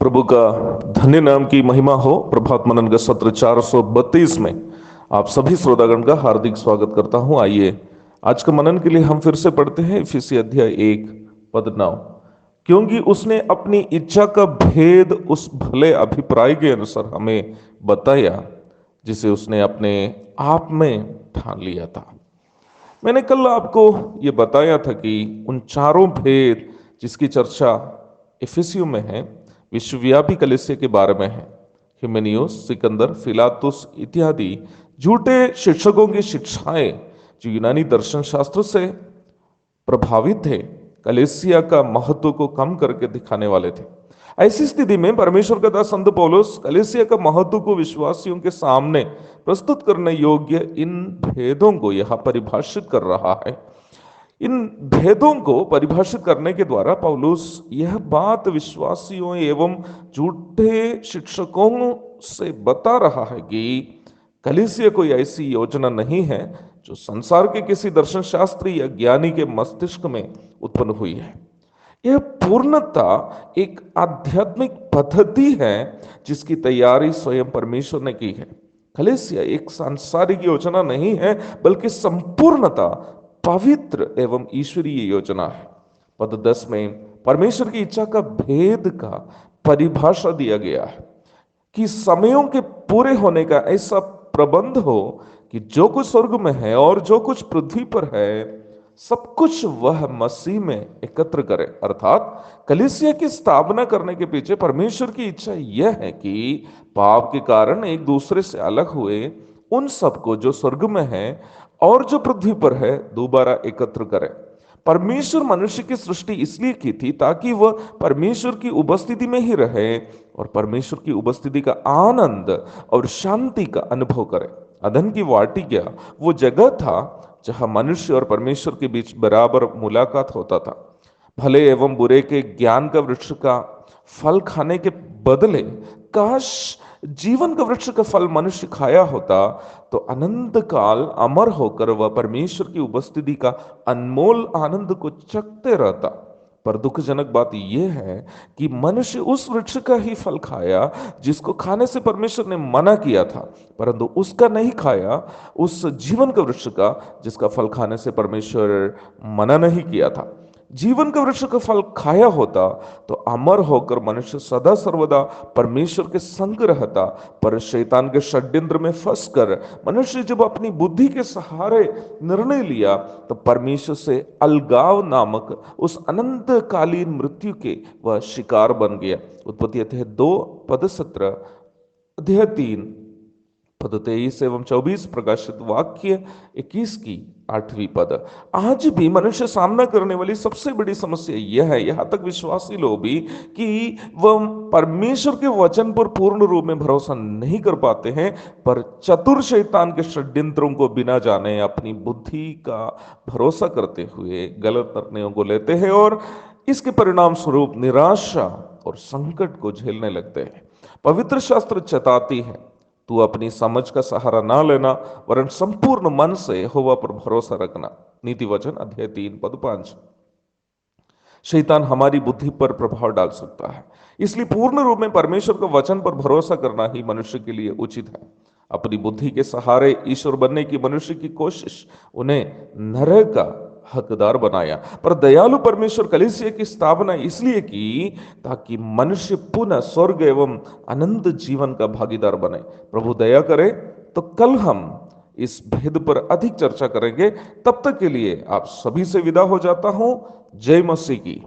प्रभु का धन्य नाम की महिमा हो। प्रभात मनन का सत्र 432 में आप सभी श्रोतागण का हार्दिक स्वागत करता हूं। आइए आज का मनन के लिए हम फिर से पढ़ते हैं इफिसी अध्याय 1 पद 9। क्योंकि उसने अपनी इच्छा का भेद उस भले अभिप्राय के अनुसार हमें बताया जिसे उसने अपने आप में ठान लिया था। मैंने कल आपको यह बताया था कि उन चारों भेद जिसकी चर्चा इफिसियों में है विश्वव्यापी कलीसिया के बारे में है। हिमेनियोस, सिकंदर, फिलातुस इत्यादि झूठे शिक्षकों की शिक्षाएं जो यूनानी दर्शन शास्त्र से प्रभावित थे, कलीसिया का महत्व को कम करके दिखाने वाले थे। ऐसी स्थिति में परमेश्वर का दास संत पौलुस कलीसिया का महत्व को विश्वासियों के सामने प्रस्तुत करने योग्य इन भेदों को यहां परिभाषित कर रहा है। इन भेदों को परिभाषित करने के द्वारा पौलुस यह बात विश्वासियों एवं झूठे शिक्षकों से बता रहा है कि कलीसिया कोई ऐसी योजना नहीं है जो संसार के किसी दर्शन शास्त्री या ज्ञानी के मस्तिष्क में उत्पन्न हुई है। यह पूर्णता एक आध्यात्मिक पद्धति है जिसकी तैयारी स्वयं परमेश्वर ने की है। कलीसिया एक सांसारिक योजना नहीं है बल्कि संपूर्णता पवित्र एवं ईश्वरीय योजना है। पद 10 में परमेश्वर की इच्छा का भेद का परिभाषा दिया गया है कि समयों के पूरे होने का ऐसा प्रबंध हो कि जो कुछ स्वर्ग में है और जो कुछ पृथ्वी पर है सब कुछ वह मसीह में एकत्र करे। अर्थात कलीसिया की स्थापना करने के पीछे परमेश्वर की इच्छा यह है कि पाप के कारण एक दूसरे से अलग हुए उन सबको जो स्वर्ग में है और जो पृथ्वी पर है दोबारा एकत्र करे। परमेश्वर मनुष्य की सृष्टि इसलिए की थी ताकि वह परमेश्वर की उपस्थिति में ही रहे और परमेश्वर की उपस्थिति का आनंद और शांति का अनुभव करे। अदन की वाटिका वो जगह था जहां मनुष्य और परमेश्वर के बीच बराबर मुलाकात होता था। भले एवं बुरे के ज्ञान का वृक्ष का फल खाने के बदले काश जीवन का वृक्ष का फल मनुष्य खाया होता तो अनंत काल अमर होकर वह परमेश्वर की उपस्थिति का अनमोल आनंद को चखते रहता। पर दुखजनक बात यह है कि मनुष्य उस वृक्ष का ही फल खाया जिसको खाने से परमेश्वर ने मना किया था, परंतु उसका नहीं खाया, उस जीवन का वृक्ष का जिसका फल खाने से परमेश्वर मना नहीं किया था। जीवन का वृक्ष का फल खाया होता तो अमर होकर मनुष्य सदा सर्वदा परमेश्वर के संग रहता। पर शैतान के षड्यंत्र में फंसकर मनुष्य जब अपनी बुद्धि के सहारे निर्णय लिया तो परमेश्वर से अलगाव नामक उस अनंतकालीन मृत्यु के वह शिकार बन गया। उत्पत्ति अध्याय 2 पद 17, अध्याय 3 पद 23 एवं 24, प्रकाशित वाक्य 21 की 8वीं पद। आज भी मनुष्य सामना करने वाली सबसे बड़ी समस्या यह है, यहां तक विश्वासी लोग भी, कि वह परमेश्वर के वचन पर पूर्ण रूप में भरोसा नहीं कर पाते हैं, पर चतुर शैतान के षड्यंत्रों को बिना जाने अपनी बुद्धि का भरोसा करते हुए गलत निर्णयों को लेते हैं और इसके परिणाम स्वरूप निराशा और संकट को झेलने लगते हैं। पवित्र शास्त्र चेताती है, तू अपनी समझ का सहारा ना लेना वरन संपूर्ण मन से यहोवा पर भरोसा रखना। नीति वचन अध्याय 3 पद 5। शैतान हमारी बुद्धि पर प्रभाव डाल सकता है, इसलिए पूर्ण रूप में परमेश्वर के वचन पर भरोसा करना ही मनुष्य के लिए उचित है। अपनी बुद्धि के सहारे ईश्वर बनने की मनुष्य की कोशिश उन्हें नरक का हकदार बनाया। पर दयालु परमेश्वर कलीसिया की स्थापना इसलिए की ताकि मनुष्य पुनः स्वर्ग एवं अनंत जीवन का भागीदार बने। प्रभु दया करे तो कल हम इस भेद पर अधिक चर्चा करेंगे। तब तक के लिए आप सभी से विदा हो जाता हूं। जय मसीह की।